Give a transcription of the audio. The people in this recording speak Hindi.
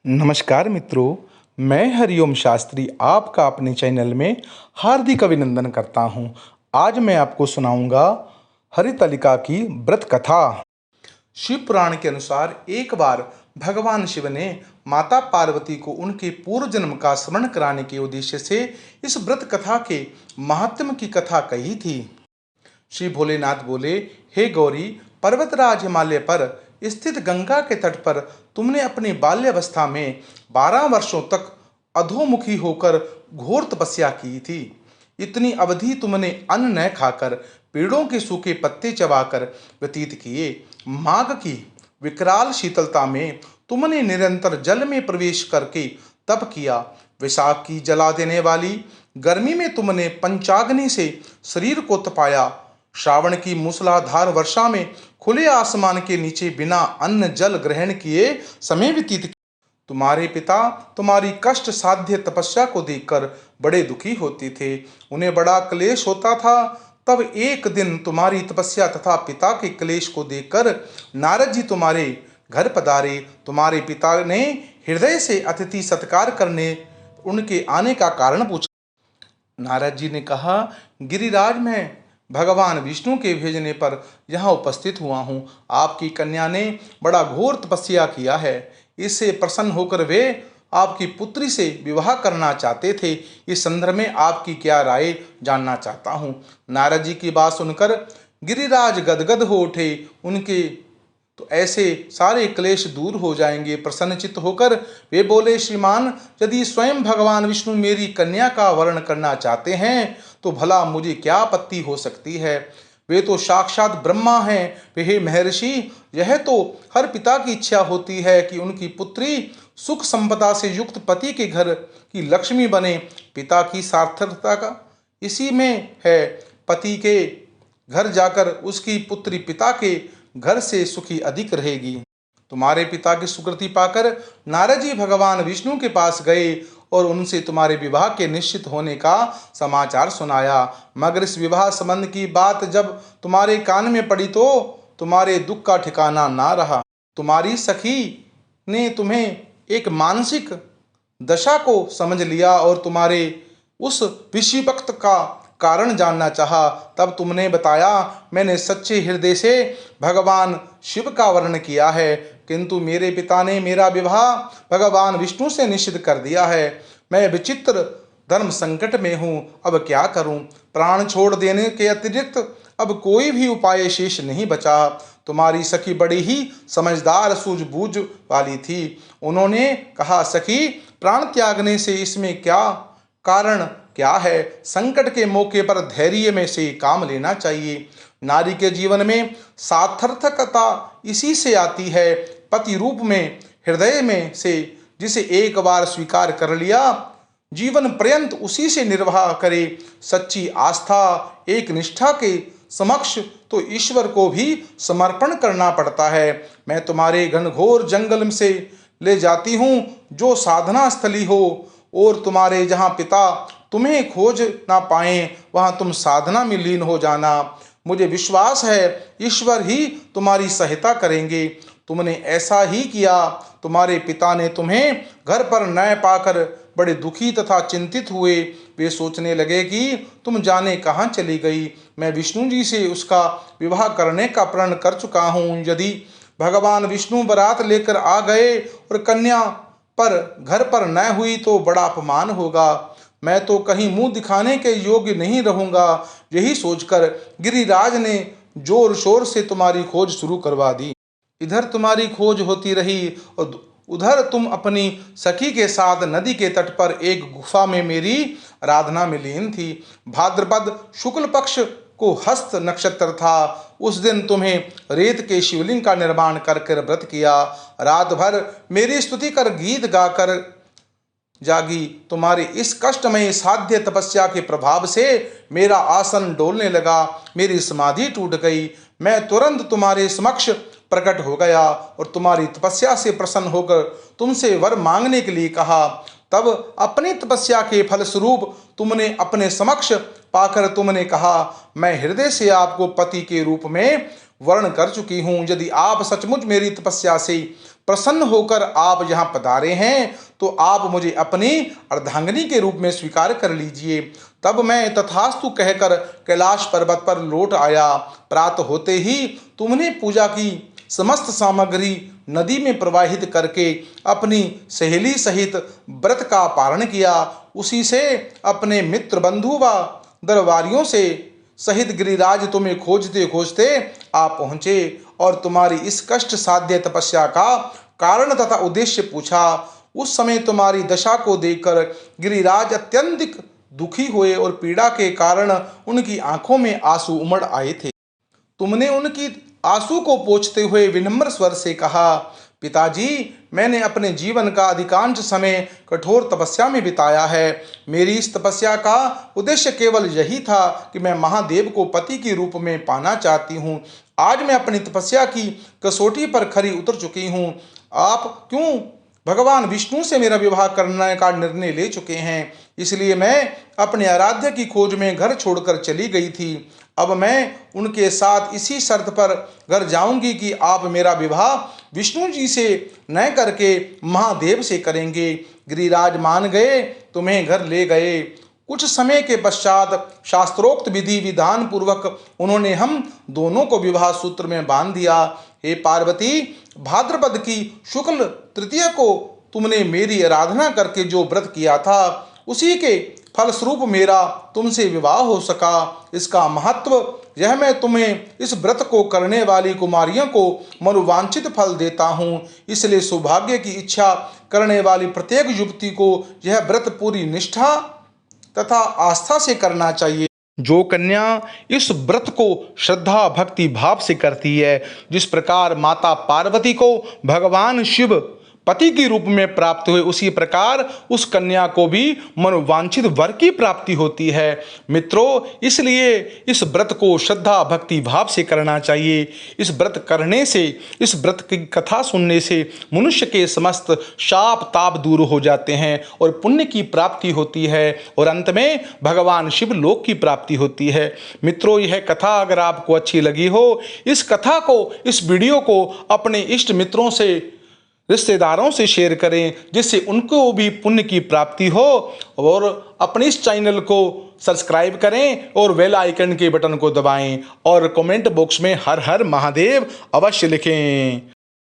नमस्कार मित्रों, मैं हरिओम शास्त्री आपका अपने चैनल में हार्दिक अभिनंदन करता हूं। आज मैं आपको सुनाऊंगा हरितालिका की व्रत कथा। शिव पुराण के अनुसार एक बार भगवान शिव ने माता पार्वती को उनके पूर्व जन्म का स्मरण कराने के उद्देश्य से इस व्रत कथा के महात्म्य की कथा कही थी। श्री भोलेनाथ बोले, हे गौरी, पर्वतराज हिमालय पर स्थित गंगा के तट पर तुमने अपनी बाल्यावस्था में 12 वर्षों तक अधोमुखी होकर घोर तपस्या की थी। इतनी अवधि तुमने अन्न न खाकर पेड़ों के सूखे पत्ते चबाकर व्यतीत किए। माघ की विकराल शीतलता में तुमने निरंतर जल में प्रवेश करके तप किया। वैशाख की जला देने वाली गर्मी में तुमने पंचाग्नि से शरीर को तपाया। श्रावण की मूसलाधार वर्षा में खुले आसमान के नीचे बिना अन्न जल ग्रहण किए समय व्यतीत किया। तुम्हारे पिता तुम्हारी कष्ट साध्य तपस्या को देखकर बड़े दुखी होते थे, उन्हें बड़ा क्लेश होता था। तब एक दिन तुम्हारी तपस्या तथा पिता के क्लेश को देखकर नारद जी तुम्हारे घर पधारे। तुम्हारे पिता ने हृदय से अतिथि सत्कार करने उनके आने का कारण पूछा। नारद जी ने कहा, गिरिराज, मैं भगवान विष्णु के भेजने पर यहाँ उपस्थित हुआ हूँ। आपकी कन्या ने बड़ा घोर तपस्या किया है। इससे प्रसन्न होकर वे आपकी पुत्री से विवाह करना चाहते थे। इस संदर्भ में आपकी क्या राय जानना चाहता हूँ। नारद जी की बात सुनकर गिरिराज गदगद हो उठे। उनके तो ऐसे सारे क्लेश दूर हो जाएंगे। प्रसन्नचित्त होकर वे बोले, श्रीमान, यदि स्वयं भगवान विष्णु मेरी कन्या का वर्ण करना चाहते हैं तो भला मुझे क्या आपत्ति हो सकती है। वे तो साक्षात ब्रह्मा हैं। वे हे महर्षि, यह तो हर पिता की इच्छा होती है कि उनकी पुत्री सुख संपदा से युक्त पति के घर की लक्ष्मी बने। पिता की सार्थकता का इसी में है। पति के घर जाकर उसकी पुत्री पिता के घर से सुखी अधिक रहेगी। तुम्हारे पिता की सुकृति पाकर नारद जी भगवान विष्णु के पास गए और उनसे तुम्हारे विवाह के निश्चित होने का समाचार सुनाया। मगर इस विवाह संबंध की बात जब तुम्हारे कान में पड़ी तो तुम्हारे दुख का ठिकाना ना रहा। तुम्हारी सखी ने तुम्हें एक मानसिक दशा को समझ लिया और तुम्हारे उस विषिवक्त का कारण जानना चाहा। तब तुमने बताया, मैंने सच्चे हृदय से भगवान शिव का वर्ण किया है, किंतु मेरे पिता ने मेरा विवाह भगवान विष्णु से निश्चित कर दिया है। मैं विचित्र धर्म संकट में हूँ, अब क्या करूँ। प्राण छोड़ देने के अतिरिक्त अब कोई भी उपाय शेष नहीं बचा। तुम्हारी सखी बड़ी ही समझदार सूझबूझ वाली थी। उन्होंने कहा, सखी, प्राण त्यागने से इसमें क्या कारण क्या है। संकट के मौके पर धैर्य में से काम लेना चाहिए। नारी के जीवन में सार्थकता इसी से आती है। पति रूप में हृदय में से जिसे एक बार स्वीकार कर लिया, जीवन पर्यंत उसी से निर्वाह करे। सच्ची आस्था एक निष्ठा के समक्ष तो ईश्वर को भी समर्पण करना पड़ता है। मैं तुम्हारे घनघोर जंगल से ले जाती हूँ जो साधना स्थली हो, और तुम्हारे जहाँ पिता तुम्हें खोज ना पाए वहाँ तुम साधना में लीन हो जाना। मुझे विश्वास है ईश्वर ही तुम्हारी सहायता करेंगे। तुमने ऐसा ही किया। तुम्हारे पिता ने तुम्हें घर पर न पाकर बड़े दुखी तथा चिंतित हुए। वे सोचने लगे कि तुम जाने कहाँ चली गई। मैं विष्णु जी से उसका विवाह करने का प्रण कर चुका हूँ। यदि भगवान विष्णु बारात लेकर आ गए और कन्या पर घर पर न हुई तो बड़ा अपमान होगा। मैं तो कहीं मुंह दिखाने के योग्य नहीं रहूंगा। यही सोचकर गिरिराज ने जोर शोर से तुम्हारी खोज शुरू करवा दी। इधर तुम्हारी खोज होती रही और उधर तुम अपनी सखी के साथ नदी के तट पर एक गुफा में मेरी आराधना में लीन थी। भाद्रपद शुक्ल पक्ष को हस्त नक्षत्र था। उस दिन तुम्हें रेत के शिवलिंग का निर्माण कर व्रत किया। रात भर मेरी स्तुति कर गीत गाकर जागी। तुम्हारी इस कष्टमय साध्य तपस्या के प्रभाव से मेरा आसन डोलने लगा, मेरी समाधि टूट गई। मैं तुरंत तुम्हारे समक्ष प्रकट हो गया और तुम्हारी तपस्या से प्रसन्न होकर तुमसे वर मांगने के लिए कहा। तब अपनी तपस्या के फलस्वरूप तुमने अपने समक्ष पाकर तुमने कहा, मैं हृदय से आपको पति के रूप में वर्ण कर चुकी हूँ। यदि आप सचमुच मेरी तपस्या से प्रसन्न होकर आप यहाँ पधारे हैं तो आप मुझे अपनी अर्धांगिनी के रूप में स्वीकार कर लीजिए। तब मैं तथास्तु कहकर कैलाश पर्वत पर लौट आया। प्रातः होते ही तुमने पूजा की समस्त सामग्री नदी में प्रवाहित करके अपनी सहेली सहित व्रत का पारण किया। उसी से अपने मित्र बंधु व दरबारियों से सहित गिरिराज तुम्हें खोजते खोजते आ पहुँचे और तुम्हारी इस कष्ट साध्य तपस्या का कारण तथा उद्देश्य पूछा। उस समय तुम्हारी दशा को देखकर गिरिराज अत्यंत दुखी हुए और पीड़ा के कारण उनकी आंखों में आंसू उमड़ आए थे। तुमने उनकी आंसू को पोंछते हुए विनम्र स्वर से कहा, पिताजी, मैंने अपने जीवन का अधिकांश समय कठोर तपस्या में बिताया है। मेरी इस तपस्या का उद्देश्य केवल यही था कि मैं महादेव को पति के रूप में पाना चाहती हूँ। आज मैं अपनी तपस्या की कसौटी पर खरी उतर चुकी हूँ। आप क्यों भगवान विष्णु से मेरा विवाह करने का निर्णय ले चुके हैं, इसलिए मैं अपने आराध्य की खोज में घर छोड़कर चली गई थी। अब मैं उनके साथ इसी शर्त पर घर जाऊंगी कि आप मेरा विवाह विष्णु जी से न करके महादेव से करेंगे। गिरिराज मान गए, तुम्हें घर ले गए। कुछ समय के पश्चात शास्त्रोक्त विधि विधान पूर्वक उन्होंने हम दोनों को विवाह सूत्र में बांध दिया। हे पार्वती, भाद्रपद की शुक्ल तृतीया को तुमने मेरी आराधना करके जो व्रत किया था, उसी के फलस्वरूप मेरा तुमसे विवाह हो सका। इसका महत्व यह, मैं तुम्हें इस व्रत को करने वाली कुमारियों को मनोवांछित फल देता हूँ। इसलिए सौभाग्य की इच्छा करने वाली प्रत्येक युवती को यह व्रत पूरी निष्ठा तथा आस्था से करना चाहिए। जो कन्या इस व्रत को श्रद्धा भक्ति भाव से करती है, जिस प्रकार माता पार्वती को भगवान शिव पति के रूप में प्राप्त हुए, उसी प्रकार उस कन्या को भी मनोवांछित वर की प्राप्ति होती है। मित्रों, इसलिए इस व्रत को श्रद्धा भक्ति भाव से करना चाहिए। इस व्रत करने से, इस व्रत की कथा सुनने से मनुष्य के समस्त शाप ताप दूर हो जाते हैं और पुण्य की प्राप्ति होती है और अंत में भगवान शिव लोक की प्राप्ति होती है। मित्रों, यह कथा अगर आपको अच्छी लगी हो, इस कथा को, इस वीडियो को अपने इष्ट मित्रों से, रिश्तेदारों से शेयर करें, जिससे उनको भी पुण्य की प्राप्ति हो। और अपने इस चैनल को सब्सक्राइब करें और बेल आइकन के बटन को दबाएं और कमेंट बॉक्स में हर हर महादेव अवश्य लिखें।